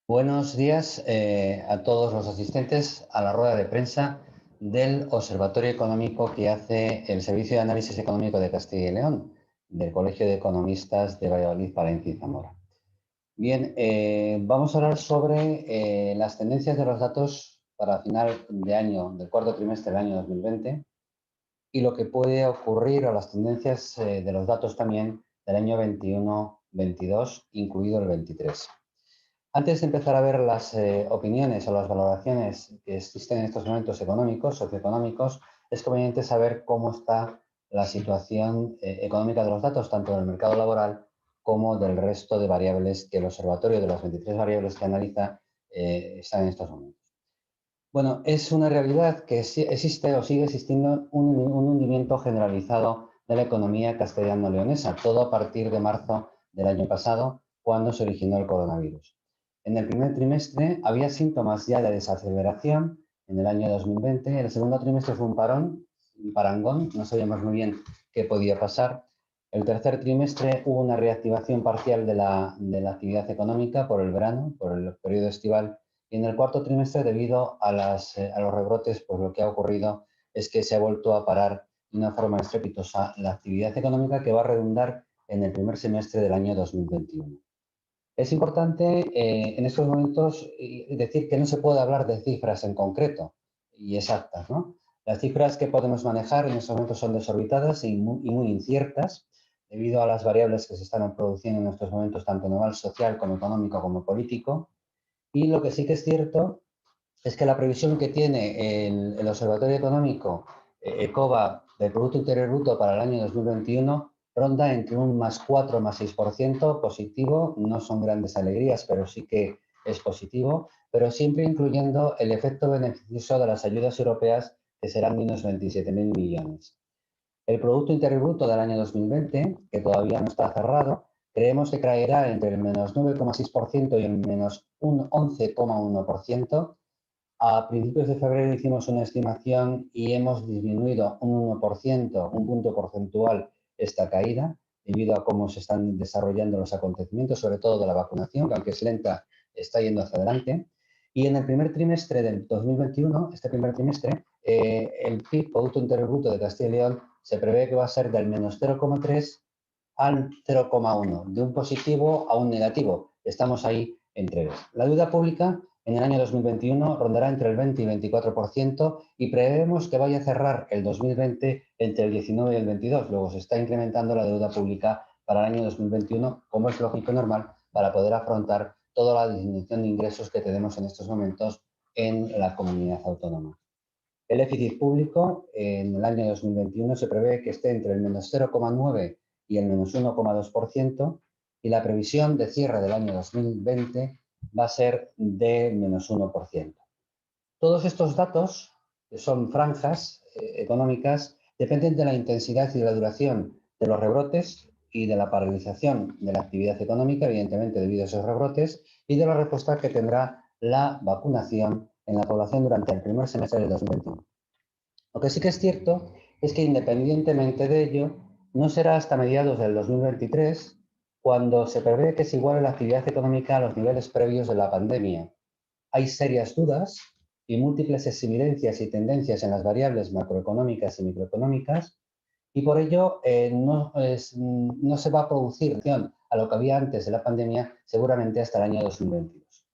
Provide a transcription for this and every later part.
Buenos días a todos los asistentes a la rueda de prensa del Observatorio Económico que hace el Servicio de Análisis Económico de Castilla y León, del Colegio de Economistas de Valladolid, Palencia y Zamora. Bien, vamos a hablar sobre las tendencias de los datos para final de año, del cuarto trimestre del año 2020 y lo que puede ocurrir, o las tendencias de los datos también del año 21-22, incluido el 23. Antes de empezar a ver las opiniones o las valoraciones que existen en estos momentos económicos, socioeconómicos, es conveniente saber cómo está la situación económica de los datos, tanto del mercado laboral como del resto de variables que el observatorio de las 23 variables que analiza están en estos momentos. Bueno, es una realidad que existe o sigue existiendo un hundimiento generalizado de la economía castellano-leonesa, todo a partir de marzo del año pasado, cuando se originó el coronavirus. En el primer trimestre había síntomas ya de desaceleración en el año 2020. El segundo trimestre fue un parangón, no sabíamos muy bien qué podía pasar. El tercer trimestre hubo una reactivación parcial de la actividad económica por el verano, por el periodo estival. Y en el cuarto trimestre, debido a los rebrotes, pues lo que ha ocurrido es que se ha vuelto a parar de una forma estrepitosa la actividad económica, que va a redundar en el primer semestre del año 2021. Es importante en estos momentos decir que no se puede hablar de cifras en concreto y exactas, ¿no? Las cifras que podemos manejar en estos momentos son desorbitadas y muy inciertas, debido a las variables que se están produciendo en estos momentos, tanto a nivel social como económico como político. Y lo que sí que es cierto es que la previsión que tiene el Observatorio Económico ECOBA del Producto Interior Bruto para el año 2021 ronda entre un +4, +6% positivo. No son grandes alegrías, pero sí que es positivo, pero siempre incluyendo el efecto beneficioso de las ayudas europeas, que serán unos 27.000 millones. El Producto Interior Bruto del año 2020, que todavía no está cerrado, creemos que caerá entre el -9,6% y el -11,1%. A principios de febrero hicimos una estimación y hemos disminuido un 1%, un punto porcentual, esta caída, debido a cómo se están desarrollando los acontecimientos, sobre todo de la vacunación, que aunque es lenta, está yendo hacia adelante. Y en el primer trimestre del 2021, este primer trimestre, el PIB, Producto Interior Bruto de Castilla y León, se prevé que va a ser del -0,3 al 0,1, de un positivo a un negativo. Estamos ahí entre dos. La deuda pública en el año 2021 rondará entre el 20 y 24% y prevemos que vaya a cerrar el 2020 entre el 19 y el 22. Luego se está incrementando la deuda pública para el año 2021, como es lógico y normal, para poder afrontar toda la disminución de ingresos que tenemos en estos momentos en la comunidad autónoma. El déficit público en el año 2021 se prevé que esté entre el -0,9 y el -1,2%, y la previsión de cierre del año 2020 va a ser de -1%. Todos estos datos, que son franjas económicas, dependen de la intensidad y de la duración de los rebrotes y de la paralización de la actividad económica, evidentemente debido a esos rebrotes, y de la respuesta que tendrá la vacunación en la población durante el primer semestre del 2021. Lo que sí que es cierto es que, independientemente de ello, no será hasta mediados del 2023 cuando se prevé que se iguale la actividad económica a los niveles previos de la pandemia. Hay serias dudas y múltiples evidencias y tendencias en las variables macroeconómicas y microeconómicas, y por ello no se va a producir a lo que había antes de la pandemia, seguramente hasta el año 2022.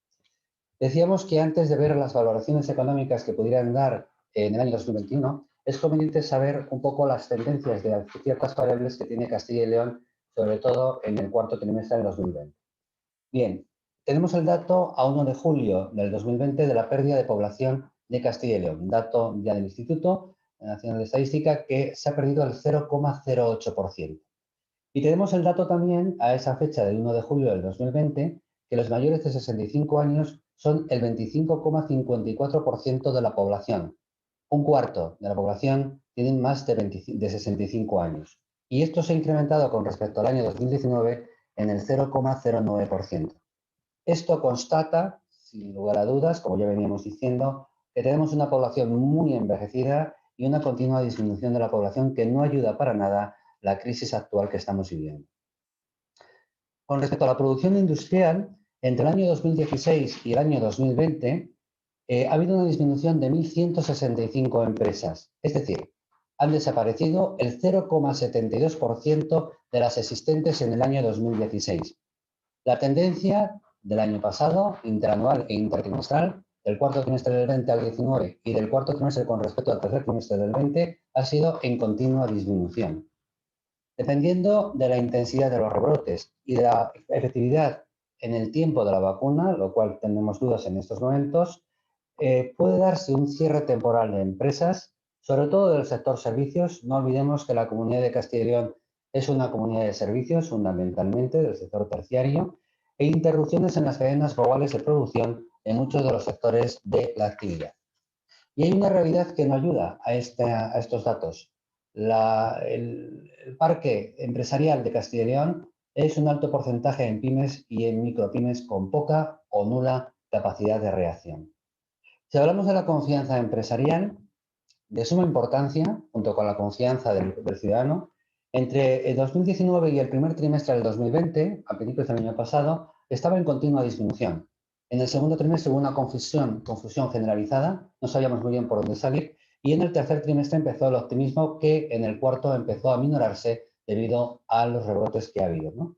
Decíamos que antes de ver las valoraciones económicas que pudieran dar en el año 2021, es conveniente saber un poco las tendencias de ciertas variables que tiene Castilla y León, sobre todo en el cuarto trimestre del 2020. Bien, tenemos el dato a 1 de julio del 2020 de la pérdida de población de Castilla y León, un dato ya del Instituto Nacional de Estadística, que se ha perdido el 0,08%. Y tenemos el dato también a esa fecha del 1 de julio del 2020, que los mayores de 65 años son el 25,54% de la población. Un cuarto de la población tienen más de 65 años. Y esto se ha incrementado con respecto al año 2019 en el 0,09%. Esto constata, sin lugar a dudas, como ya veníamos diciendo, que tenemos una población muy envejecida y una continua disminución de la población que no ayuda para nada la crisis actual que estamos viviendo. Con respecto a la producción industrial, entre el año 2016 y el año 2020 ha habido una disminución de 1.165 empresas, es decir, han desaparecido el 0,72% de las existentes en el año 2016. La tendencia del año pasado, interanual e intertrimestral, del cuarto trimestre del 20 al 19 y del cuarto trimestre con respecto al tercer trimestre del 20, ha sido en continua disminución. Dependiendo de la intensidad de los rebrotes y de la efectividad en el tiempo de la vacuna, lo cual tenemos dudas en estos momentos, puede darse un cierre temporal de empresas, sobre todo del sector servicios. No olvidemos que la Comunidad de Castilla y León es una comunidad de servicios, fundamentalmente del sector terciario, e interrupciones en las cadenas globales de producción en muchos de los sectores de la actividad. Y hay una realidad que no ayuda a estos datos. El parque empresarial de Castilla y León es un alto porcentaje en pymes y en micropymes con poca o nula capacidad de reacción. Si hablamos de la confianza empresarial, de suma importancia, junto con la confianza del ciudadano, entre el 2019 y el primer trimestre del 2020, a principios del año pasado, estaba en continua disminución. En el segundo trimestre hubo una confusión generalizada, no sabíamos muy bien por dónde salir, y en el tercer trimestre empezó el optimismo que en el cuarto empezó a minorarse debido a los rebrotes que ha habido, ¿no?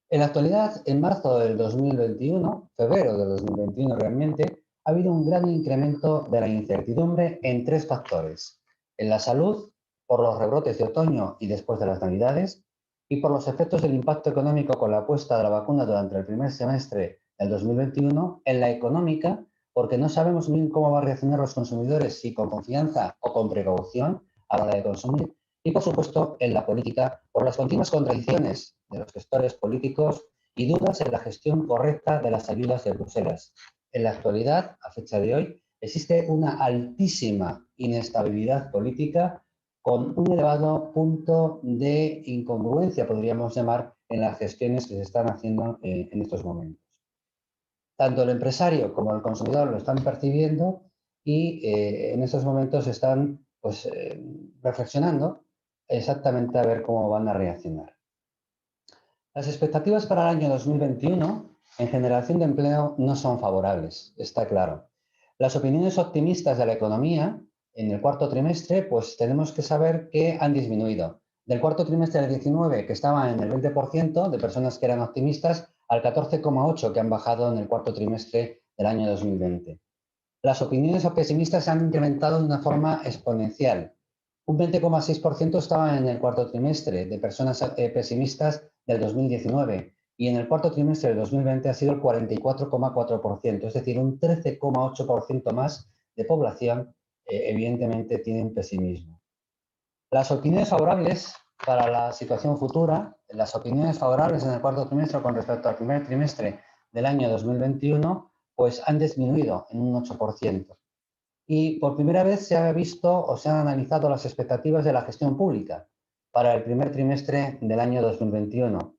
En la actualidad, en marzo del 2021, febrero del 2021 realmente, ha habido un gran incremento de la incertidumbre en tres factores. En la salud, por los rebrotes de otoño y después de las Navidades, y por los efectos del impacto económico con la puesta de la vacuna durante el primer semestre del 2021. En la económica, porque no sabemos bien cómo van a reaccionar los consumidores, si con confianza o con precaución a la hora de consumir. Y, por supuesto, en la política, por las continuas contradicciones de los gestores políticos y dudas en la gestión correcta de las ayudas de Bruselas. En la actualidad, a fecha de hoy, existe una altísima inestabilidad política con un elevado punto de incongruencia, podríamos llamar, en las gestiones que se están haciendo en estos momentos. Tanto el empresario como el consumidor lo están percibiendo y en estos momentos están pues, reflexionando exactamente a ver cómo van a reaccionar. Las expectativas para el año 2021 en generación de empleo no son favorables, está claro. Las opiniones optimistas de la economía en el cuarto trimestre, pues tenemos que saber que han disminuido. Del cuarto trimestre del 19, que estaba en el 20% de personas que eran optimistas, al 14,8% que han bajado en el cuarto trimestre del año 2020. Las opiniones pesimistas se han incrementado de una forma exponencial. Un 20,6% estaba en el cuarto trimestre de personas pesimistas del 2019 y en el cuarto trimestre del 2020 ha sido el 44,4%, es decir, un 13,8% más de población evidentemente tienen pesimismo. Las opiniones favorables para la situación futura, las opiniones favorables en el cuarto trimestre con respecto al primer trimestre del año 2021, pues han disminuido en un 8%. Y por primera vez se ha visto o se han analizado las expectativas de la gestión pública para el primer trimestre del año 2021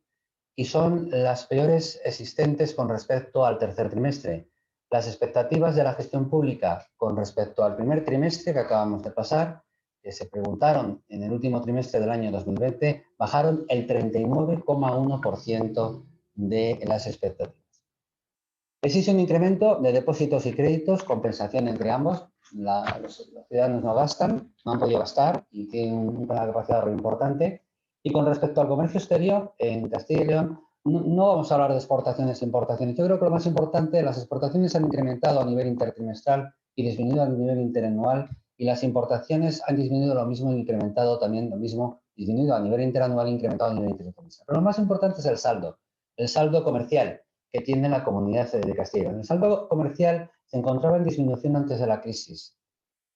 y son las peores existentes con respecto al tercer trimestre. Las expectativas de la gestión pública con respecto al primer trimestre que acabamos de pasar, que se preguntaron en el último trimestre del año 2020, bajaron el 39,1% de las expectativas. Existe un incremento de depósitos y créditos, compensación entre ambos. Los ciudadanos no gastan, no han podido gastar y tienen una capacidad de ahorro importante. Y con respecto al comercio exterior, en Castilla y León, no vamos a hablar de exportaciones e importaciones. Yo creo que lo más importante, las exportaciones han incrementado a nivel intertrimestral y disminuido a nivel interanual, y las importaciones han disminuido lo mismo e incrementado también lo mismo, disminuido a nivel interanual e incrementado a nivel intertrimestral. Pero lo más importante es el saldo comercial que tiene la comunidad de Castilla y León. El saldo comercial se encontraba en disminución antes de la crisis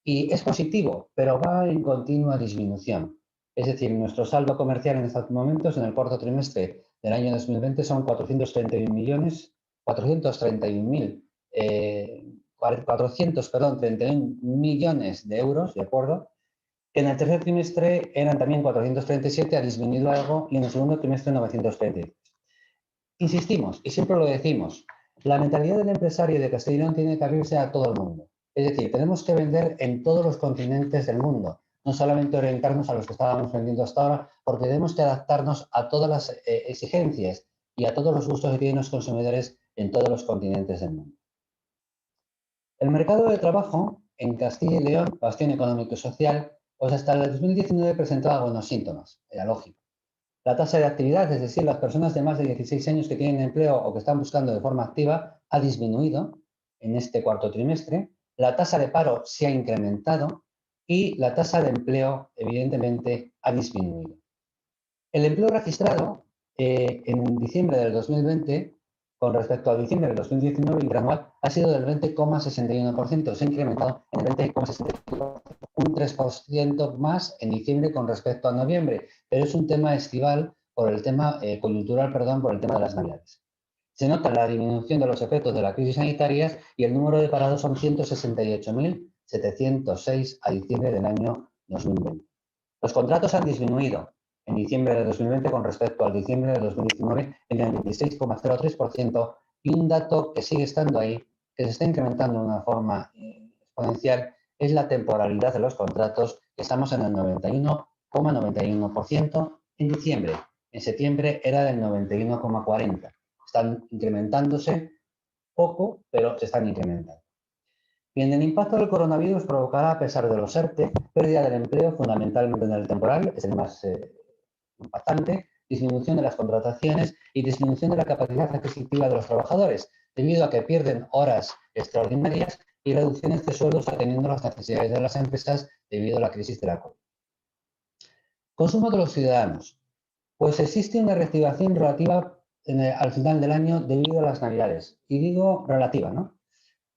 y es positivo, pero va en continua disminución. Es decir, nuestro saldo comercial en estos momentos, en el cuarto trimestre del año 2020, son 431 millones, 431 millones de euros, ¿de acuerdo? Que en el tercer trimestre eran también 437, ha disminuido algo, y en el segundo trimestre 933. Insistimos, y siempre lo decimos, la mentalidad del empresario de Castilla y León tiene que abrirse a todo el mundo. Es decir, tenemos que vender en todos los continentes del mundo, no solamente orientarnos a los que estábamos vendiendo hasta ahora, porque tenemos que adaptarnos a todas las exigencias y a todos los gustos que tienen los consumidores en todos los continentes del mundo. El mercado de trabajo en Castilla y León, bastión económico y social, pues hasta el 2019 presentaba buenos síntomas, era lógico. La tasa de actividad, es decir, las personas de más de 16 años que tienen empleo o que están buscando de forma activa, ha disminuido en este cuarto trimestre. La tasa de paro se ha incrementado y la tasa de empleo, evidentemente, ha disminuido. El empleo registrado en diciembre del 2020 con respecto a diciembre del 2019 interanual ha sido del 20,61%, se ha incrementado en el 20,61%, un 3% más en diciembre con respecto a noviembre, pero es un tema estival por el tema coyuntural, perdón, por el tema de las navidades. Se nota la disminución de los efectos de la crisis sanitaria y el número de parados son 168.706 a diciembre del año 2020. Los contratos han disminuido en diciembre de 2020 con respecto al diciembre de 2019 en el 26,03% y un dato que sigue estando ahí, que se está incrementando de una forma exponencial, es la temporalidad de los contratos, que estamos en el 91,91% en diciembre. En septiembre era del 91,40%. Están incrementándose poco, pero se están incrementando. Bien, el impacto del coronavirus provocará, a pesar de los ERTE, pérdida del empleo, fundamentalmente en el temporal, es el más impactante, disminución de las contrataciones y disminución de la capacidad adquisitiva de los trabajadores, debido a que pierden horas extraordinarias y reducciones de sueldos atendiendo las necesidades de las empresas debido a la crisis de la COVID. Consumo de los ciudadanos. Pues existe una reactivación relativa al final del año debido a las navidades. Y digo relativa, ¿no?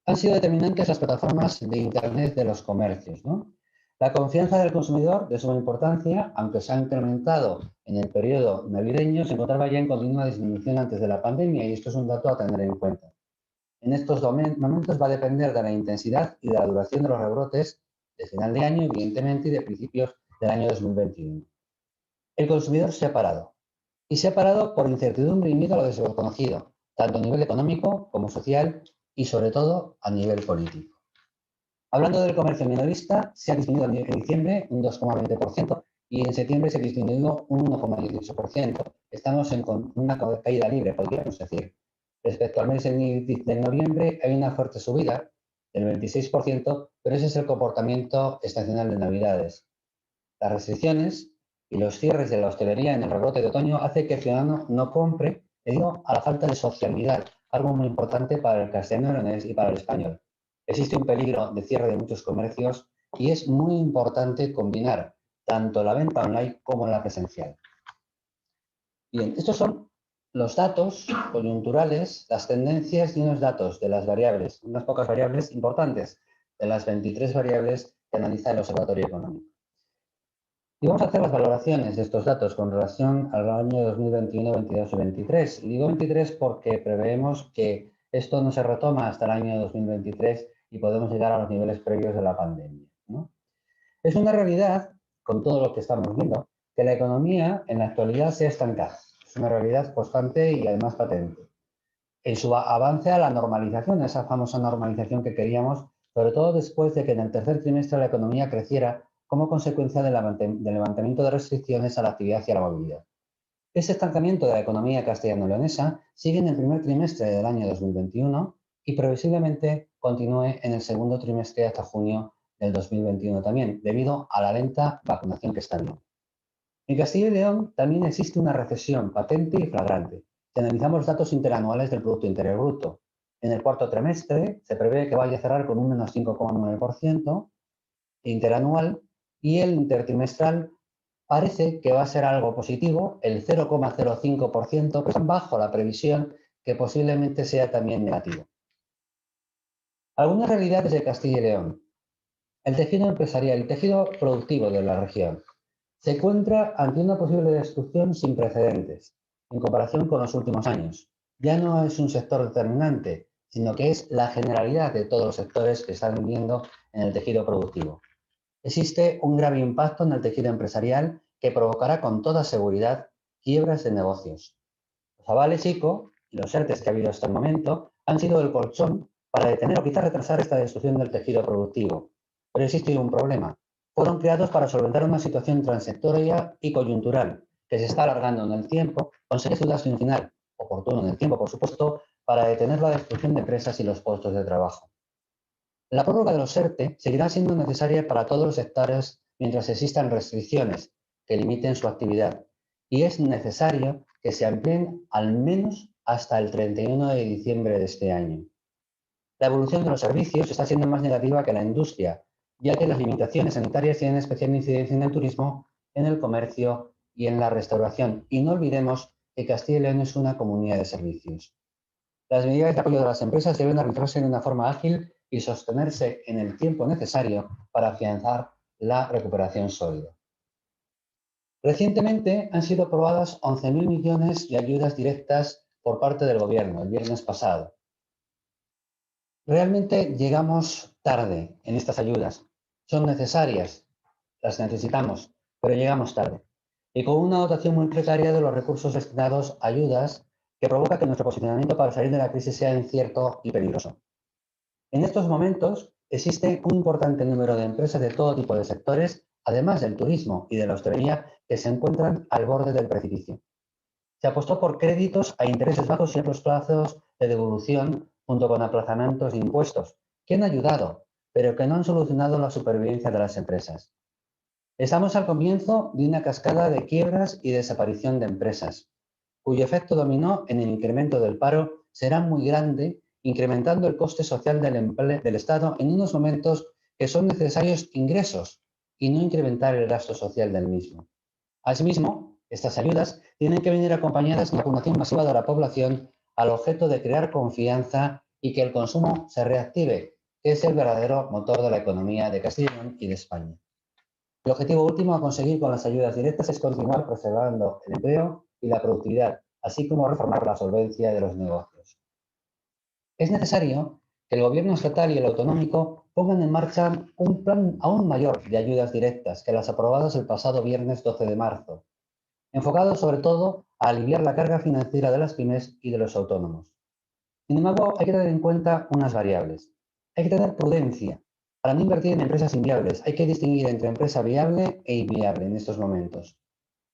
Han sido determinantes las plataformas de Internet de los comercios, ¿no? La confianza del consumidor, de suma importancia, aunque se ha incrementado en el periodo navideño, se encontraba ya en continua disminución antes de la pandemia y esto es un dato a tener en cuenta. En estos momentos va a depender de la intensidad y de la duración de los rebrotes de final de año, evidentemente, y de principios del año 2021. El consumidor se ha parado. Y se ha parado por incertidumbre y miedo a lo desconocido, tanto a nivel económico como social y, sobre todo, a nivel político. Hablando del comercio minorista, se ha disminuido en diciembre un 2,20% y en septiembre se ha disminuido un 1,18%. Estamos en una caída libre, podríamos decir. Respecto al mes de noviembre hay una fuerte subida del 26%, pero ese es el comportamiento estacional de Navidades. Las restricciones y los cierres de la hostelería en el rebrote de otoño hace que el ciudadano no compre debido a la falta de sociabilidad, algo muy importante para el castellano y para el español. Existe un peligro de cierre de muchos comercios y es muy importante combinar tanto la venta online como la presencial. Bien, estos son los datos coyunturales, las tendencias y unos datos de las variables, unas pocas variables importantes de las 23 variables que analiza el Observatorio Económico. Y vamos a hacer las valoraciones de estos datos con relación al año 2021, 22 y 23. Y digo 23 porque preveemos que esto no se retoma hasta el año 2023 y podemos llegar a los niveles previos de la pandemia, ¿no? Es una realidad, con todo lo que estamos viendo, que la economía en la actualidad se ha estancado. Es una realidad constante y además patente. En su avance a la normalización, esa famosa normalización que queríamos, sobre todo después de que en el tercer trimestre la economía creciera como consecuencia del levantamiento de restricciones a la actividad y a la movilidad. Ese estancamiento de la economía castellano-leonesa sigue en el primer trimestre del año 2021 y previsiblemente continúe en el segundo trimestre hasta junio del 2021 también, debido a la lenta vacunación que está habiendo. En Castilla y León también existe una recesión patente y flagrante. Si analizamos los datos interanuales del Producto Interior Bruto, en el cuarto trimestre se prevé que vaya a cerrar con un menos 5,9% interanual y el intertrimestral parece que va a ser algo positivo, el 0,05%, que es bajo la previsión que posiblemente sea también negativo. Algunas realidades de Castilla y León. El tejido empresarial, el tejido productivo de la región, se encuentra ante una posible destrucción sin precedentes en comparación con los últimos años. Ya no es un sector determinante, sino que es la generalidad de todos los sectores que están viviendo en el tejido productivo. Existe un grave impacto en el tejido empresarial que provocará con toda seguridad quiebras de negocios. Los avales ICO y los ERTEs que ha habido hasta el momento han sido el colchón para detener o quizás retrasar esta destrucción del tejido productivo. Pero existe un problema. Fueron creados para solventar una situación transitoria y coyuntural que se está alargando en el tiempo con serias dudas sin final, oportuno en el tiempo, por supuesto, para detener la destrucción de empresas y los puestos de trabajo. La prórroga de los ERTE seguirá siendo necesaria para todos los sectores mientras existan restricciones que limiten su actividad y es necesario que se amplíen al menos hasta el 31 de diciembre de este año. La evolución de los servicios está siendo más negativa que la industria, ya que las limitaciones sanitarias tienen especial incidencia en el turismo, en el comercio y en la restauración. Y no olvidemos que Castilla y León es una comunidad de servicios. Las medidas de apoyo de las empresas deben arbitrarse de una forma ágil y sostenerse en el tiempo necesario para afianzar la recuperación sólida. Recientemente han sido aprobadas 11.000 millones de ayudas directas por parte del Gobierno, el viernes pasado. Realmente llegamos tarde en estas ayudas. Son necesarias, las necesitamos, pero llegamos tarde. Y con una dotación muy precaria de los recursos destinados a ayudas que provoca que nuestro posicionamiento para salir de la crisis sea incierto y peligroso. En estos momentos existe un importante número de empresas de todo tipo de sectores, además del turismo y de la hostelería, que se encuentran al borde del precipicio. Se apostó por créditos a intereses bajos y otros plazos de devolución junto con aplazamientos de impuestos, que han ayudado, pero que no han solucionado la supervivencia de las empresas. Estamos al comienzo de una cascada de quiebras y desaparición de empresas, cuyo efecto dominó en el incremento del paro será muy grande, incrementando el coste social del Estado en unos momentos que son necesarios ingresos y no incrementar el gasto social del mismo. Asimismo, estas ayudas tienen que venir acompañadas de la vacunación masiva de la población al objeto de crear confianza y que el consumo se reactive, que es el verdadero motor de la economía de Castilla y León y de España. El objetivo último a conseguir con las ayudas directas es continuar preservando el empleo y la productividad, así como reformar la solvencia de los negocios. Es necesario que el Gobierno estatal y el autonómico pongan en marcha un plan aún mayor de ayudas directas que las aprobadas el pasado viernes 12 de marzo, enfocado sobre todo a aliviar la carga financiera de las pymes y de los autónomos. Sin embargo, hay que tener en cuenta unas variables. Hay que tener prudencia para no invertir en empresas inviables. Hay que distinguir entre empresa viable e inviable en estos momentos.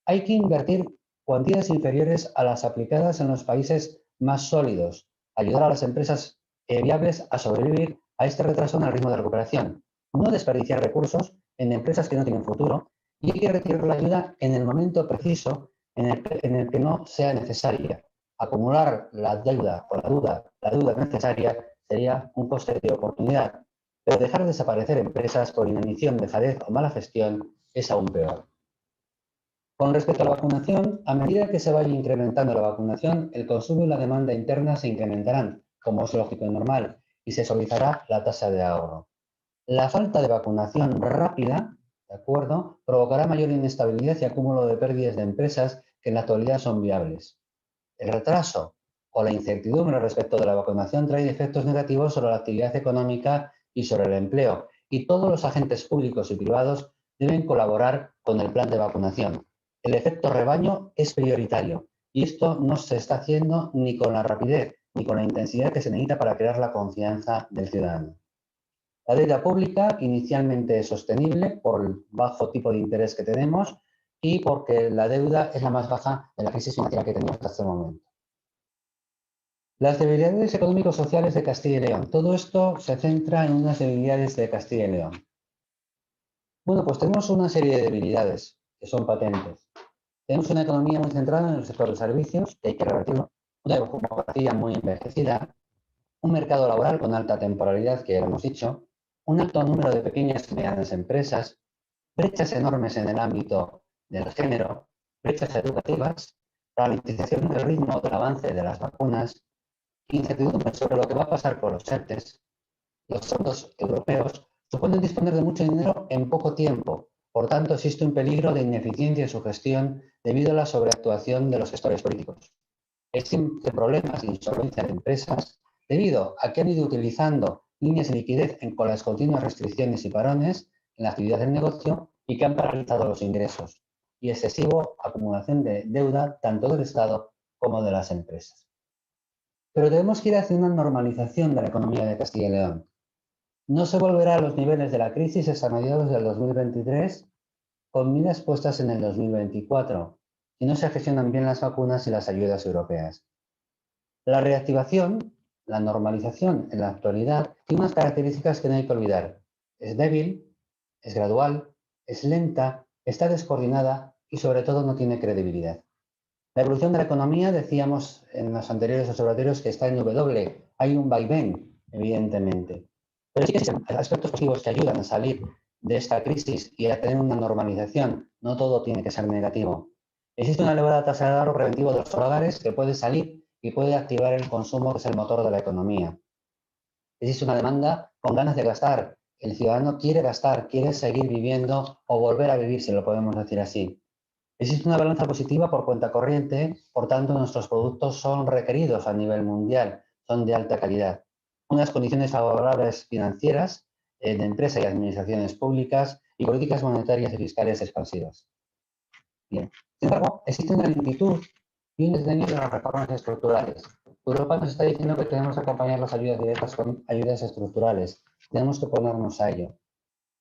Hay que invertir cuantías inferiores a las aplicadas en los países más sólidos, ayudar a las empresas viables a sobrevivir a este retraso en el ritmo de recuperación, no desperdiciar recursos en empresas que no tienen futuro y hay que retirar la ayuda en el momento preciso en el que no sea necesaria. Acumular la deuda o la duda necesaria sería un coste de oportunidad, pero dejar desaparecer empresas por inanición, dejadez o mala gestión es aún peor. Con respecto a la vacunación, a medida que se vaya incrementando la vacunación, el consumo y la demanda interna se incrementarán, como es lógico y normal, y se suavizará la tasa de ahorro. La falta de vacunación rápida, ¿de acuerdo?, provocará mayor inestabilidad y acúmulo de pérdidas de empresas que en la actualidad son viables. El retraso o la incertidumbre respecto de la vacunación trae efectos negativos sobre la actividad económica y sobre el empleo, y todos los agentes públicos y privados deben colaborar con el plan de vacunación. El efecto rebaño es prioritario y esto no se está haciendo ni con la rapidez ni con la intensidad que se necesita para crear la confianza del ciudadano. La deuda pública inicialmente es sostenible por el bajo tipo de interés que tenemos y porque la deuda es la más baja de la crisis financiera que tenemos hasta el momento. Las debilidades económico-sociales de Castilla y León. Todo esto se centra en unas debilidades de Castilla y León. Bueno, pues tenemos una serie de debilidades que son patentes. Tenemos una economía muy centrada en el sector de servicios, que hay que revertirlo, una demografía muy envejecida, un mercado laboral con alta temporalidad, que ya lo hemos dicho, un alto número de pequeñas y medianas empresas, brechas enormes en el ámbito del género, brechas educativas, ralentización del ritmo del avance de las vacunas, incertidumbre sobre lo que va a pasar con los ERTES. Los fondos europeos suponen disponer de mucho dinero en poco tiempo. Por tanto, existe un peligro de ineficiencia en su gestión debido a la sobreactuación de los gestores políticos. Existen problemas de insolvencia de empresas debido a que han ido utilizando líneas de liquidez con las continuas restricciones y parones en la actividad del negocio y que han paralizado los ingresos y excesivo acumulación de deuda tanto del Estado como de las empresas. Pero tenemos que ir hacia una normalización de la economía de Castilla y León. No se volverá a los niveles de la crisis hasta mediados del 2023 con miras puestas en el 2024 y no se gestionan bien las vacunas y las ayudas europeas. La reactivación, la normalización en la actualidad, tiene unas características que no hay que olvidar. Es débil, es gradual, es lenta, está descoordinada y sobre todo no tiene credibilidad. La evolución de la economía, decíamos en los anteriores observatorios que está en W, hay un vaivén, evidentemente. Pero sí que existen aspectos positivos que ayudan a salir de esta crisis y a tener una normalización. No todo tiene que ser negativo. Existe una elevada tasa de ahorro preventivo de los hogares que puede salir y puede activar el consumo, que es el motor de la economía. Existe una demanda con ganas de gastar. El ciudadano quiere gastar, quiere seguir viviendo o volver a vivir, si lo podemos decir así. Existe una balanza positiva por cuenta corriente, por tanto nuestros productos son requeridos a nivel mundial, son de alta calidad. Unas condiciones favorables financieras de empresas y administraciones públicas y políticas monetarias y fiscales expansivas. Bien. Sin embargo, existe una lentitud y un desdén de las reformas estructurales. Europa nos está diciendo que tenemos que acompañar las ayudas directas con ayudas estructurales. Tenemos que ponernos a ello.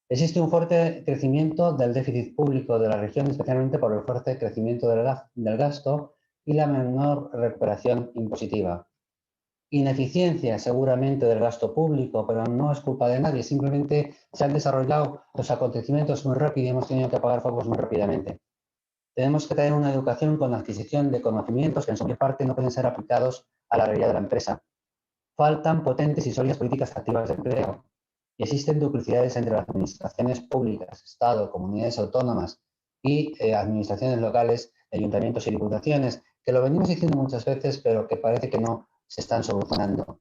Existe un fuerte crecimiento del déficit público de la región, especialmente por el fuerte crecimiento del gasto y la menor recuperación impositiva. Ineficiencia seguramente del gasto público, pero no es culpa de nadie, simplemente se han desarrollado los acontecimientos muy rápido y hemos tenido que apagar focos muy rápidamente. Tenemos que tener una educación con la adquisición de conocimientos que en su mayor parte no pueden ser aplicados a la realidad de la empresa. Faltan potentes y sólidas políticas activas de empleo. Y existen duplicidades entre las administraciones públicas, Estado, comunidades autónomas y administraciones locales, ayuntamientos y diputaciones, que lo venimos diciendo muchas veces, pero que parece que no se están solucionando.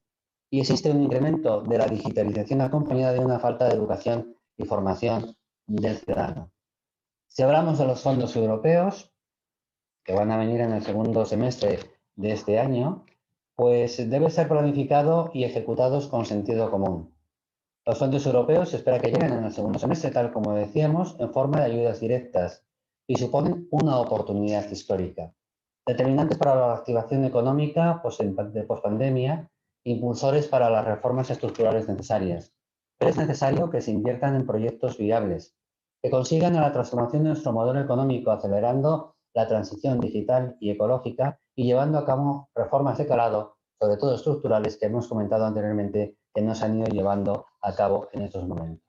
Y existe un incremento de la digitalización acompañada de una falta de educación y formación del ciudadano. Si hablamos de los fondos europeos, que van a venir en el segundo semestre de este año, pues debe ser planificado y ejecutados con sentido común. Los fondos europeos se espera que lleguen en el segundo semestre, tal como decíamos, en forma de ayudas directas y suponen una oportunidad histórica. Determinantes para la activación económica de pospandemia, impulsores para las reformas estructurales necesarias. Pero es necesario que se inviertan en proyectos viables, que consigan la transformación de nuestro modelo económico, acelerando la transición digital y ecológica y llevando a cabo reformas de calado, sobre todo estructurales, que hemos comentado anteriormente, que no se han ido llevando a cabo en estos momentos.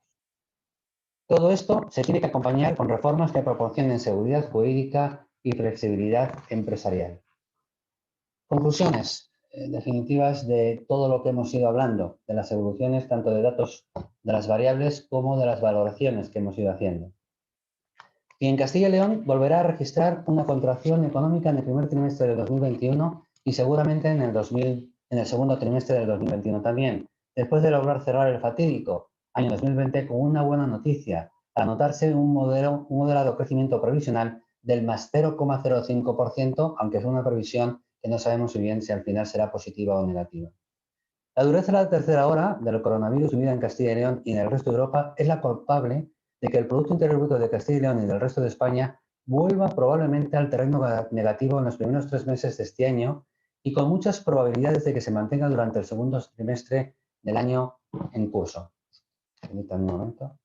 Todo esto se tiene que acompañar con reformas que proporcionen seguridad jurídica y flexibilidad empresarial. Conclusiones definitivas de todo lo que hemos ido hablando, de las evoluciones tanto de datos de las variables como de las valoraciones que hemos ido haciendo. Y en Castilla y León volverá a registrar una contracción económica en el primer trimestre de 2021 y seguramente en el segundo trimestre del 2021 también, después de lograr cerrar el fatídico año 2020 con una buena noticia, al notarse un moderado crecimiento provisional del más 0,05%, aunque es una previsión que no sabemos muy bien si al final será positiva o negativa. La dureza de la tercera ola del coronavirus vivida en Castilla y León y en el resto de Europa es la culpable de que el Producto Interior Bruto de Castilla y León y del resto de España vuelva probablemente al terreno negativo en los primeros 3 meses de este año y con muchas probabilidades de que se mantenga durante el segundo trimestre del año en curso. Permítanme un momento.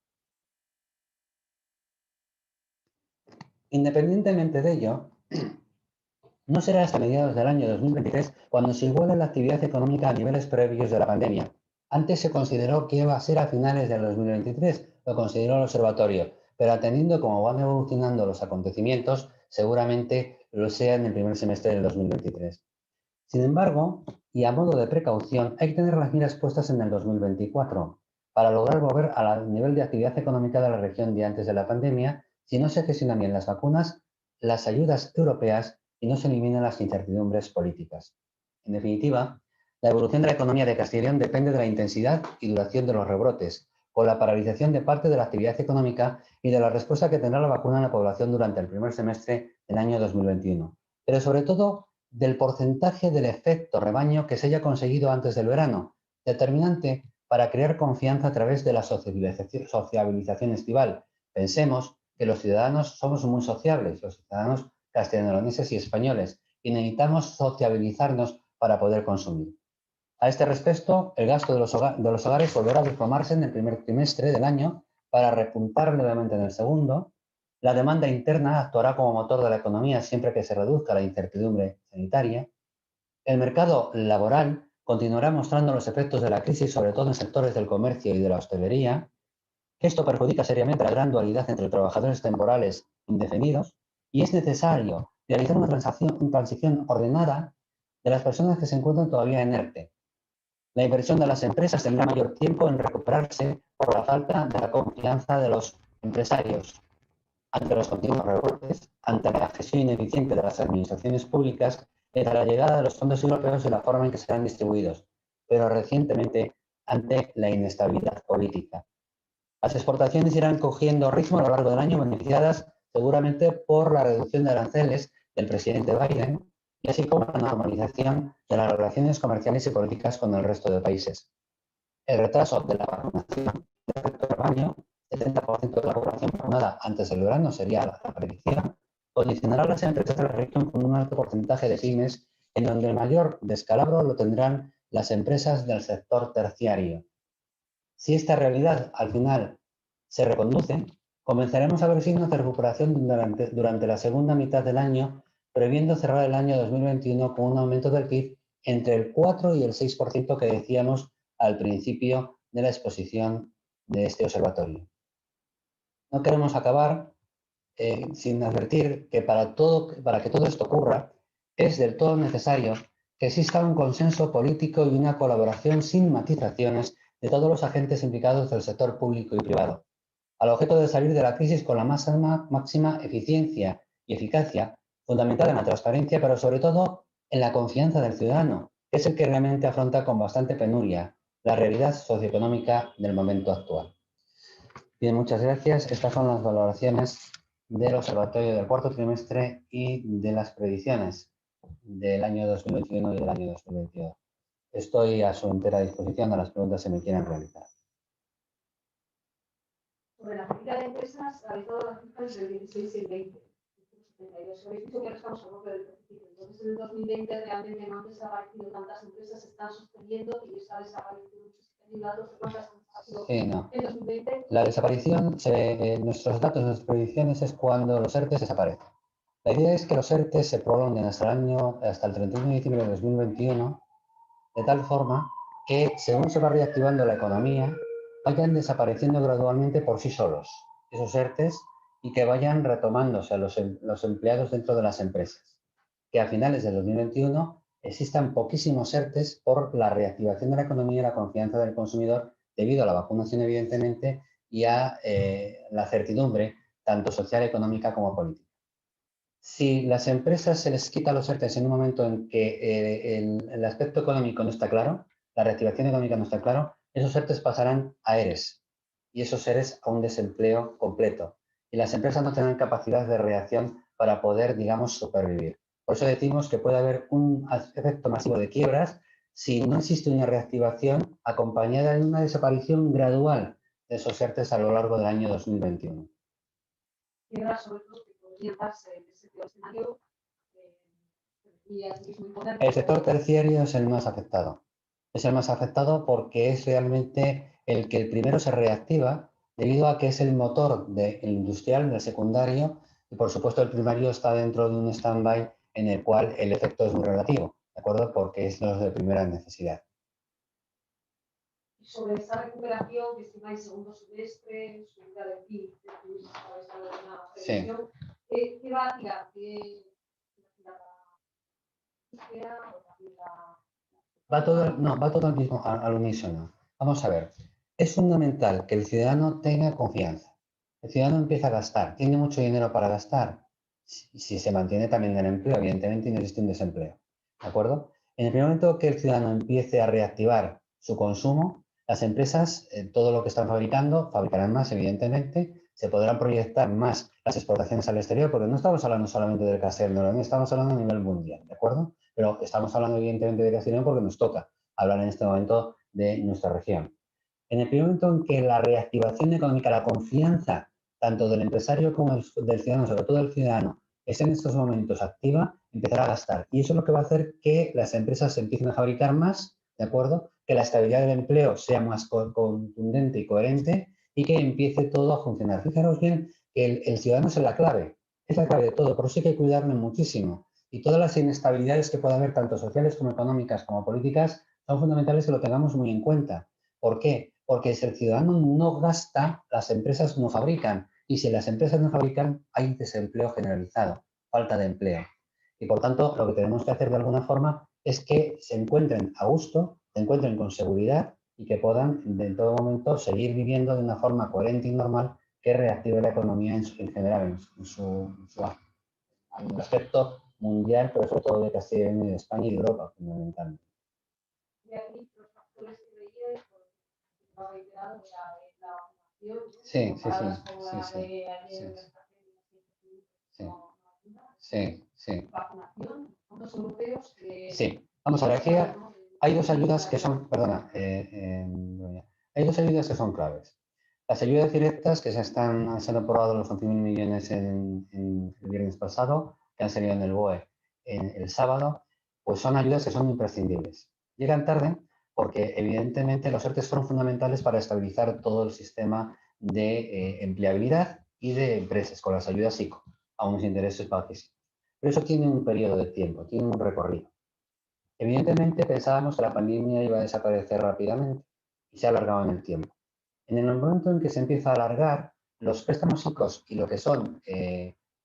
Independientemente de ello, no será hasta mediados del año 2023 cuando se iguale la actividad económica a niveles previos de la pandemia. Antes se consideró que iba a ser a finales del 2023, lo consideró el observatorio, pero atendiendo cómo van evolucionando los acontecimientos, seguramente lo sea en el primer semestre del 2023. Sin embargo, y a modo de precaución, hay que tener las miras puestas en el 2024 para lograr volver al nivel de actividad económica de la región de antes de la pandemia si no se gestionan bien las vacunas, las ayudas europeas y no se eliminan las incertidumbres políticas. En definitiva, la evolución de la economía de Castilla y León depende de la intensidad y duración de los rebrotes, con la paralización de parte de la actividad económica y de la respuesta que tendrá la vacuna en la población durante el primer semestre del año 2021. Pero sobre todo, del porcentaje del efecto rebaño que se haya conseguido antes del verano, determinante para crear confianza a través de la sociabilización estival. Pensemos que los ciudadanos somos muy sociables, los ciudadanos castellanoleoneses y españoles, y necesitamos sociabilizarnos para poder consumir. A este respecto, el gasto de los hogares volverá a desplomarse en el primer trimestre del año para repuntar levemente en el segundo. La demanda interna actuará como motor de la economía siempre que se reduzca la incertidumbre sanitaria. El mercado laboral continuará mostrando los efectos de la crisis, sobre todo en sectores del comercio y de la hostelería. Esto perjudica seriamente la gran dualidad entre trabajadores temporales indefinidos y es necesario realizar una transición ordenada de las personas que se encuentran todavía en ERTE. La inversión de las empresas tendrá mayor tiempo en recuperarse por la falta de la confianza de los empresarios ante los continuos recortes, ante la gestión ineficiente de las administraciones públicas y ante la llegada de los fondos europeos y la forma en que serán distribuidos, pero recientemente ante la inestabilidad política. Las exportaciones irán cogiendo ritmo a lo largo del año, beneficiadas seguramente por la reducción de aranceles del presidente Biden y así como la normalización de las relaciones comerciales y políticas con el resto de países. El retraso de la vacunación del efecto rebaño, 70% de la población vacunada antes del verano sería la predicción, condicionará a las empresas de la región con un alto porcentaje de pymes, en donde el mayor descalabro lo tendrán las empresas del sector terciario. Si esta realidad al final se reconduce, comenzaremos a ver signos de recuperación durante la segunda mitad del año, previendo cerrar el año 2021 con un aumento del PIB entre el 4 y el 6% que decíamos al principio de la exposición de este observatorio. No queremos acabar sin advertir que para que todo esto ocurra, es del todo necesario que exista un consenso político y una colaboración sin matizaciones de todos los agentes implicados del sector público y privado, al objeto de salir de la crisis con la máxima eficiencia y eficacia, fundamentada en la transparencia, pero sobre todo en la confianza del ciudadano, que es el que realmente afronta con bastante penuria la realidad socioeconómica del momento actual. Bien, muchas gracias. Estas son las valoraciones del observatorio del cuarto trimestre y de las predicciones del año 2021 y del año 2022. Estoy a su entera disposición a las preguntas que me quieran realizar. Sobre la política de empresas, habéis dado las cifras del 16 y el 20. Habéis dicho que ahora estamos a bloque del déficit. Entonces, en el 2020 realmente no han desaparecido tantas empresas, se están sosteniendo y está desapareciendo muchos. Sí, no. La desaparición, nuestros datos, nuestras predicciones es cuando los ERTEs desaparecen. La idea es que los ERTEs se prolonguen hasta el 31 de diciembre de 2021, de tal forma que, según se va reactivando la economía, vayan desapareciendo gradualmente por sí solos esos ERTEs y que vayan retomándose a los empleados dentro de las empresas. Que a finales de 2021 existan poquísimos ERTEs por la reactivación de la economía y la confianza del consumidor debido a la vacunación, evidentemente, y a la certidumbre tanto social, económica como política. Si las empresas se les quita los ERTEs en un momento en que el aspecto económico no está claro, la reactivación económica no está claro, esos ERTEs pasarán a ERES y esos ERES a un desempleo completo. Y las empresas no tendrán capacidad de reacción para poder, digamos, supervivir. Por eso decimos que puede haber un efecto masivo de quiebras si no existe una reactivación acompañada de una desaparición gradual de esos ERTEs a lo largo del año 2021. Quiebras sobre todo que podrían darse en ese escenario. El sector terciario es el más afectado. Es el más afectado porque es realmente el que el primero se reactiva debido a que es el motor del industrial, del secundario, y por supuesto el primario está dentro de un stand-by en el cual el efecto es muy relativo, ¿de acuerdo? Porque es los de primera necesidad. Sobre esa recuperación que estimáis segundo semestre, subida del PIB, sí. ¿Qué va a tirar? Va todo al unísono. Vamos a ver. Es fundamental que el ciudadano tenga confianza. El ciudadano empieza a gastar, tiene mucho dinero para gastar. Si se mantiene también el empleo, evidentemente, y no existe un desempleo. ¿De acuerdo? En el primer momento que el ciudadano empiece a reactivar su consumo, las empresas, todo lo que están fabricando, fabricarán más, evidentemente, se podrán proyectar más las exportaciones al exterior, porque no estamos hablando solamente del casero, no, estamos hablando a nivel mundial, ¿de acuerdo? Pero estamos hablando evidentemente de Castellón porque nos toca hablar en este momento de nuestra región. En el primer momento en que la reactivación económica, la confianza tanto del empresario como del ciudadano, sobre todo del ciudadano, es en estos momentos activa, empezará a gastar. Y eso es lo que va a hacer que las empresas empiecen a fabricar más, ¿de acuerdo? Que la estabilidad del empleo sea más contundente y coherente y que empiece todo a funcionar. Fijaros bien que el ciudadano es la clave de todo, por eso hay que cuidarlo muchísimo. Y todas las inestabilidades que pueda haber, tanto sociales como económicas como políticas, son fundamentales que lo tengamos muy en cuenta. ¿Por qué? Porque si el ciudadano no gasta, las empresas no fabrican. Y si las empresas no fabrican, hay desempleo generalizado, falta de empleo. Y por tanto, lo que tenemos que hacer de alguna forma es que se encuentren a gusto, se encuentren con seguridad y que puedan en todo momento seguir viviendo de una forma coherente y normal que reactive la economía en general, en su aspecto mundial, pero sobre todo de Castilla y León y de España y de Europa, fundamentalmente. Y aquí los factores que veía, por lo reiterado, la vacunación, Sí, comparadas con la de ayer, sí, sí. vacunación, fondos europeos que... Sí, vamos a ver, aquí hay dos ayudas que son, perdona, hay dos ayudas que son claves. Las ayudas directas que se han aprobado los 11.000 millones en el viernes pasado, que han salido en el BOE el sábado, pues son ayudas que son imprescindibles. Llegan tarde porque evidentemente los ERTE fueron fundamentales para estabilizar todo el sistema de empleabilidad y de empresas con las ayudas ICO, a unos intereses bajísimos. Pero eso tiene un periodo de tiempo, tiene un recorrido. Evidentemente pensábamos que la pandemia iba a desaparecer rápidamente y se ha alargado en el tiempo. En el momento en que se empieza a alargar, los préstamos ICOs y lo que son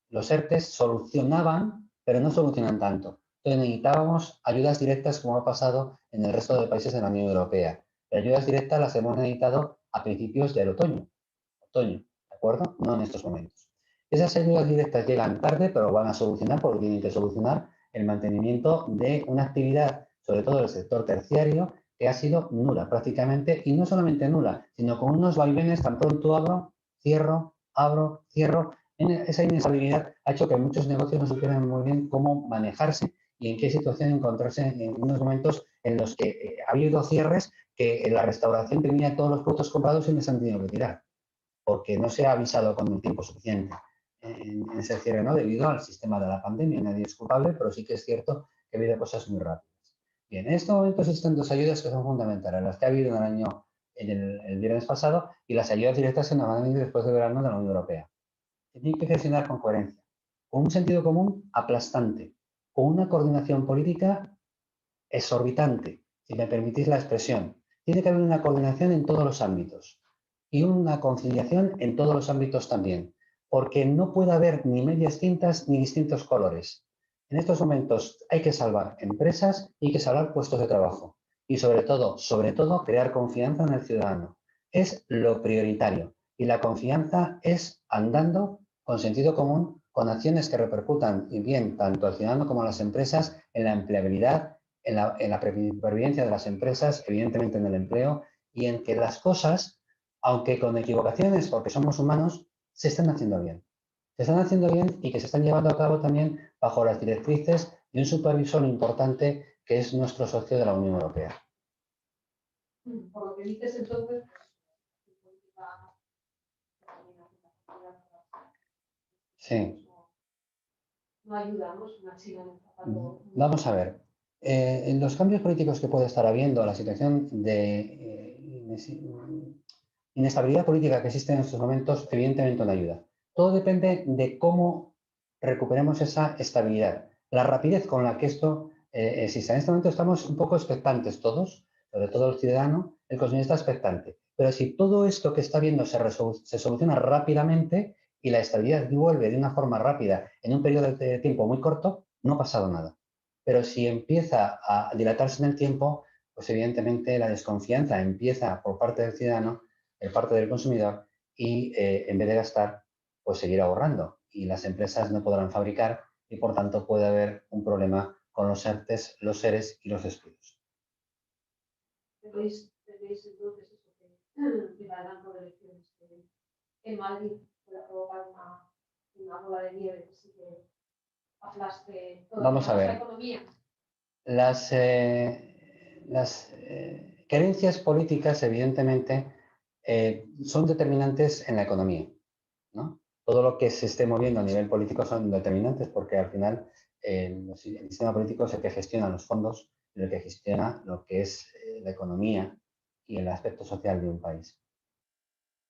los ERTES solucionaban, pero no solucionan tanto. Entonces necesitábamos ayudas directas como ha pasado en el resto de países de la Unión Europea. Las ayudas directas las hemos necesitado a principios del otoño, ¿de acuerdo? No en estos momentos. Esas ayudas directas llegan tarde, pero van a solucionar porque tienen que solucionar el mantenimiento de una actividad, sobre todo del sector terciario, que ha sido nula prácticamente, y no solamente nula, sino con unos vaivenes tan pronto abro, cierro. Esa inestabilidad ha hecho que muchos negocios no supieran muy bien cómo manejarse y en qué situación encontrarse en unos momentos en los que ha habido cierres que la restauración tenía todos los productos comprados y les han tenido que tirar, porque no se ha avisado con un tiempo suficiente en ese cierre, ¿no? Debido al sistema de la pandemia. Nadie es culpable, pero sí que es cierto que ha habido cosas muy rápidas. Bien, en este momento existen dos ayudas que son fundamentales, las que ha habido en el viernes pasado y las ayudas directas que nos van a venir después de verano de la Unión Europea. Tienen que gestionar con coherencia, con un sentido común aplastante, con una coordinación política exorbitante, si me permitís la expresión. Tiene que haber una coordinación en todos los ámbitos y una conciliación en todos los ámbitos también, porque no puede haber ni medias tintas ni distintos colores. En estos momentos hay que salvar empresas y hay que salvar puestos de trabajo y sobre todo, crear confianza en el ciudadano. Es lo prioritario y la confianza es andando con sentido común, con acciones que repercutan bien tanto al ciudadano como a las empresas en la empleabilidad, en la supervivencia de las empresas, evidentemente en el empleo y en que las cosas, aunque con equivocaciones, porque somos humanos, se están haciendo bien. Se están haciendo bien y que se están llevando a cabo también bajo las directrices de un supervisor importante que es nuestro socio de la Unión Europea. Por lo que dices entonces, sí. No ayudamos, Vamos a ver. En los cambios políticos que puede estar habiendo, la situación de inestabilidad política que existe en estos momentos, evidentemente no ayuda. Todo depende de cómo recuperemos esa estabilidad, la rapidez con la que esto exista. En este momento estamos un poco expectantes todos, sobre todo el ciudadano, el consumidor está expectante. Pero si todo esto que está viendo se soluciona rápidamente y la estabilidad vuelve de una forma rápida en un periodo de tiempo muy corto, no ha pasado nada. Pero si empieza a dilatarse en el tiempo, pues evidentemente la desconfianza empieza por parte del ciudadano, por parte del consumidor, y en vez de gastar, pues seguir ahorrando. Y las empresas no podrán fabricar y por tanto puede haber un problema con los ERTES, los ERES y los despidos. ¿Veis entonces eso que ganando de elecciones en Madrid puede provocar una bola de nieve que sí que aplaste toda la economía? Las creencias políticas, evidentemente, son determinantes en la economía, ¿no? Todo lo que se esté moviendo a nivel político son determinantes porque al final el sistema político es el que gestiona los fondos, el que gestiona lo que es la economía y el aspecto social de un país.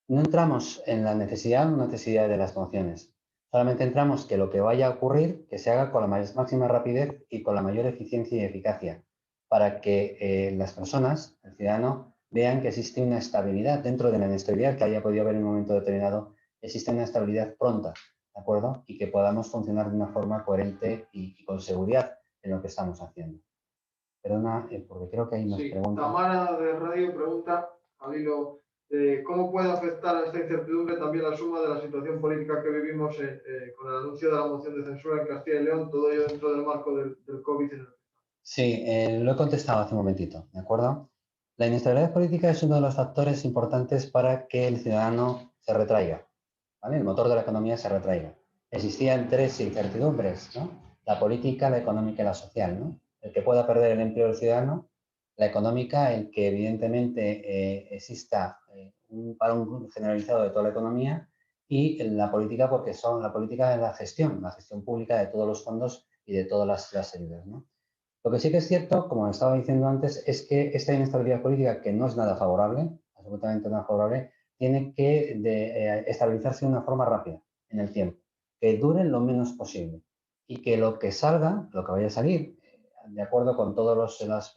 No entramos en la necesidad o no necesidad de las mociones. Solamente entramos que lo que vaya a ocurrir, que se haga con la máxima rapidez y con la mayor eficiencia y eficacia, para que las personas, el ciudadano, vean que existe una estabilidad dentro de la inestabilidad que haya podido haber en un momento determinado, existe una estabilidad pronta, ¿de acuerdo? Y que podamos funcionar de una forma coherente y con seguridad en lo que estamos haciendo. Perdona, porque creo que hay más preguntas. Tamara de Radio pregunta, al hilo, ¿cómo puede afectar a esta incertidumbre también la suma de la situación política que vivimos con el anuncio de la moción de censura en Castilla y León, todo ello dentro del marco del COVID? Sí, lo he contestado hace un momentito, ¿de acuerdo? La inestabilidad política es uno de los factores importantes para que el ciudadano se retraiga, ¿vale? El motor de la economía se retraiga. Existían tres incertidumbres, ¿no? La política, la económica y la social, ¿no? El que pueda perder el empleo del ciudadano, la económica, el que evidentemente exista un parón generalizado de toda la economía, y la política, porque son la política de la gestión pública de todos los fondos y de todas las ayudas, ¿no? Lo que sí que es cierto, como estaba diciendo antes, es que esta inestabilidad política, que no es nada favorable, absolutamente nada favorable, tiene que estabilizarse de una forma rápida en el tiempo, que dure lo menos posible y que lo que salga, lo que vaya a salir, de acuerdo con todas las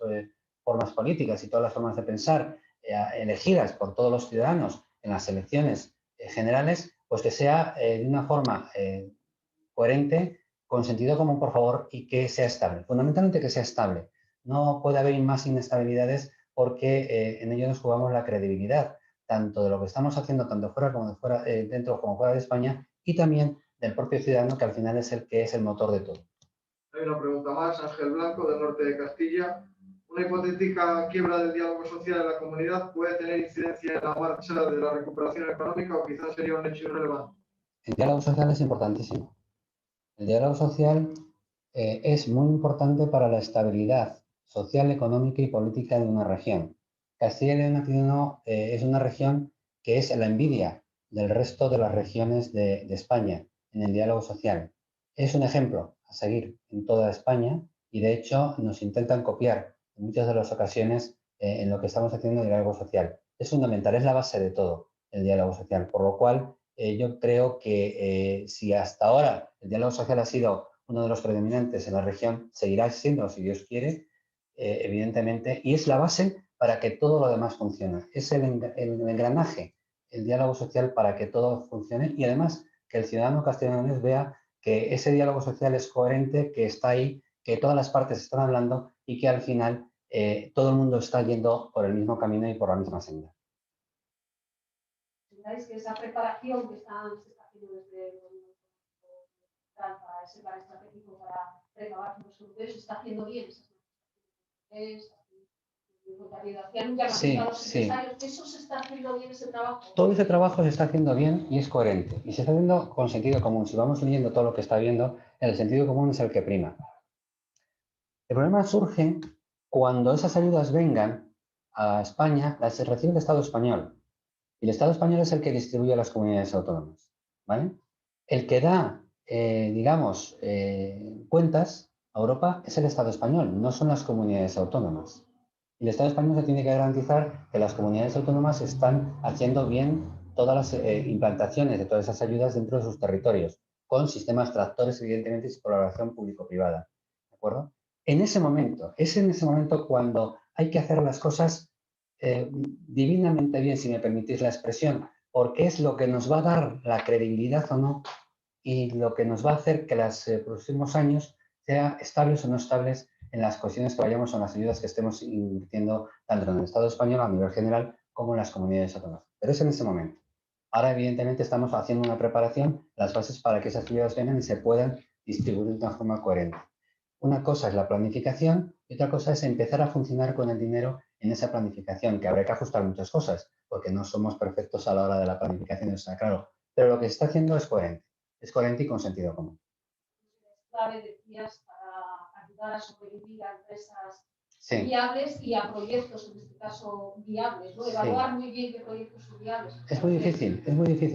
formas políticas y todas las formas de pensar elegidas por todos los ciudadanos en las elecciones generales, pues que sea de una forma coherente, con sentido común, por favor, y que sea estable. Fundamentalmente que sea estable. No puede haber más inestabilidades porque en ello nos jugamos la credibilidad, tanto de lo que estamos haciendo, tanto fuera como fuera, dentro como fuera de España, y también del propio ciudadano, que al final es el que es el motor de todo. Hay una pregunta más, Ángel Blanco, del norte de Castilla. ¿Una hipotética quiebra del diálogo social en la comunidad puede tener incidencia en la marcha de la recuperación económica o quizás sería un hecho irrelevante? El diálogo social es importantísimo. El diálogo social es muy importante para la estabilidad social, económica y política de una región. Castilla y León es una región que es la envidia del resto de las regiones de España en el diálogo social. Es un ejemplo a seguir en toda España y, de hecho, nos intentan copiar en muchas de las ocasiones en lo que estamos haciendo en el diálogo social. Es fundamental, es la base de todo el diálogo social, por lo cual yo creo que si hasta ahora el diálogo social ha sido uno de los predominantes en la región, seguirá siendo, si Dios quiere, evidentemente, y es la base para que todo lo demás funcione. Es el engranaje, el diálogo social para que todo funcione y además que el ciudadano castellano vea que ese diálogo social es coherente, que está ahí, que todas las partes están hablando y que al final todo el mundo está yendo por el mismo camino y por la misma senda. Que esa preparación que se está haciendo desde el gobierno para ese plan estratégico para recabar fondos europeos se está haciendo bien. Sí. Eso se está haciendo bien, ese trabajo. Todo ese trabajo se está haciendo bien y es coherente. Y se está haciendo con sentido común. Si vamos leyendo todo lo que está viendo, el sentido común es el que prima. El problema surge cuando esas ayudas vengan a España, las recibe el Estado español. Y el Estado español es el que distribuye a las comunidades autónomas, ¿vale? El que da, cuentas a Europa es el Estado español, no son las comunidades autónomas. Y el Estado español se tiene que garantizar que las comunidades autónomas están haciendo bien todas las implantaciones de todas esas ayudas dentro de sus territorios, con sistemas tractores, evidentemente, y colaboración público-privada, ¿de acuerdo? Es en ese momento cuando hay que hacer las cosas divinamente bien, si me permitís la expresión, porque es lo que nos va a dar la credibilidad o no y lo que nos va a hacer que los próximos años sean estables o no estables en las cuestiones que vayamos o en las ayudas que estemos invirtiendo tanto en el Estado español a nivel general como en las comunidades autónomas. Pero es en ese momento. Ahora, evidentemente, estamos haciendo una preparación, las bases para que esas ayudas vengan y se puedan distribuir de una forma coherente. Una cosa es la planificación y otra cosa es empezar a funcionar con el dinero en esa planificación, que habrá que ajustar muchas cosas, porque no somos perfectos a la hora de la planificación, está claro. Pero lo que se está haciendo es coherente y con sentido común. Clave, decías, para ayudar a sobrevivir a empresas sí. viables y a proyectos, en este caso, viables, ¿no? Evaluar muy bien qué proyectos son viables. Es muy difícil,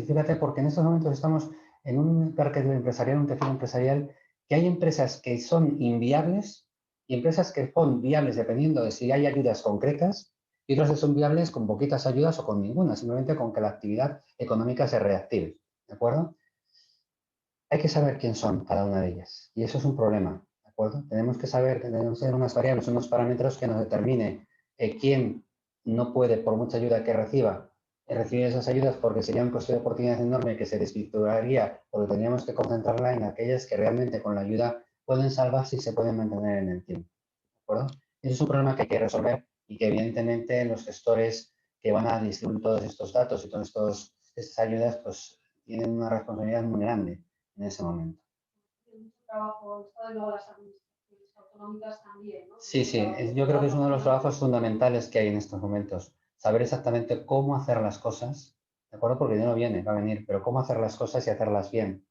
fíjate, porque en estos momentos estamos en un parque empresarial, un tejido empresarial, que hay empresas que son inviables y empresas que son viables dependiendo de si hay ayudas concretas y otras que son viables con poquitas ayudas o con ninguna, simplemente con que la actividad económica se reactive, ¿de acuerdo? hay que saber quién son cada una de ellas. Y eso es un problema, ¿de acuerdo? Tenemos que saber, tenemos que tener unas variables, unos parámetros que nos determine quién no puede, por mucha ayuda que reciba, recibir esas ayudas porque sería un coste de oportunidad enorme que se desvirtuaría, porque tendríamos que concentrarla en aquellas que realmente con la ayuda pueden salvarse y se pueden mantener en el tiempo. ¿De acuerdo? Ese es un problema que hay que resolver y que evidentemente los gestores que van a distribuir todos estos datos y todas estas ayudas, pues tienen una responsabilidad muy grande en ese momento. Tiene mucho trabajo el Estado y luego las administraciones autonómicas también, ¿no? Sí, yo creo que es uno de los trabajos fundamentales que hay en estos momentos. Saber exactamente cómo hacer las cosas, ¿de acuerdo? Porque dinero viene, va a venir, pero cómo hacer las cosas y hacerlas bien.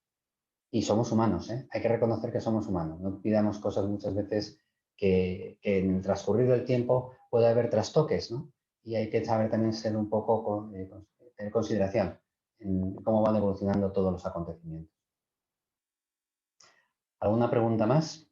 Y somos humanos, ¿eh? Hay que reconocer que somos humanos. No pidamos cosas muchas veces que en el transcurrir del tiempo puede haber trastoques, ¿no? Y hay que saber también ser un poco, tener consideración en cómo van evolucionando todos los acontecimientos. ¿Alguna pregunta más?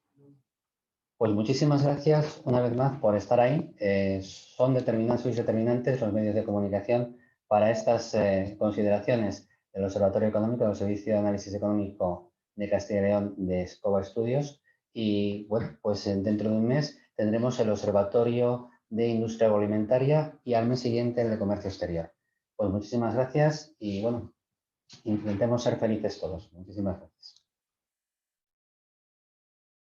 Pues muchísimas gracias una vez más por estar ahí. Son determinantes, sois determinantes los medios de comunicación para estas consideraciones del Observatorio Económico, del Servicio de Análisis Económico de Castilla y León de Escoba Estudios. Y bueno, pues dentro de un mes tendremos el Observatorio de Industria Agroalimentaria y al mes siguiente el de Comercio Exterior. Pues muchísimas gracias y bueno, intentemos ser felices todos. Muchísimas gracias.